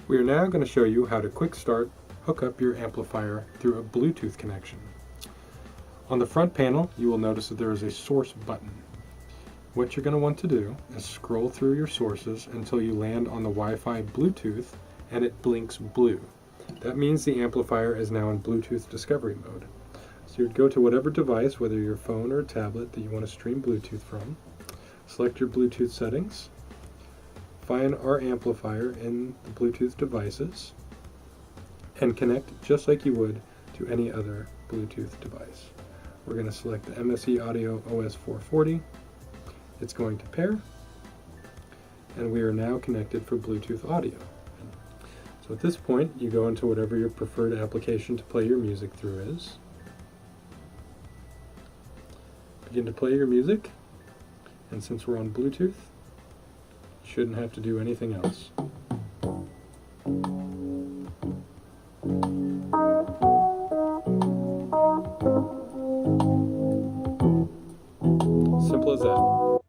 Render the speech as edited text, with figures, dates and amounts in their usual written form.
We are now going to show you how to quick start hook up your amplifier through a Bluetooth connection. On the front panel, you will notice that there is a source button. What you're going to want to do is scroll through your sources until you land on the Wi-Fi Bluetooth and it blinks blue. That means the amplifier is now in Bluetooth discovery mode. So you'd go to whatever device, whether your phone or a tablet, that you want to stream Bluetooth from. Select your Bluetooth settings. Find our amplifier in the Bluetooth devices and connect just like you would to any other Bluetooth device. We're going to select the MSE Audio OS-440. It's going to pair, and we are now connected for Bluetooth audio. So at this point, you go into whatever your preferred application to play your music through is. Begin to play your music, and since we're on Bluetooth, you shouldn't have to do anything else. Simple as that.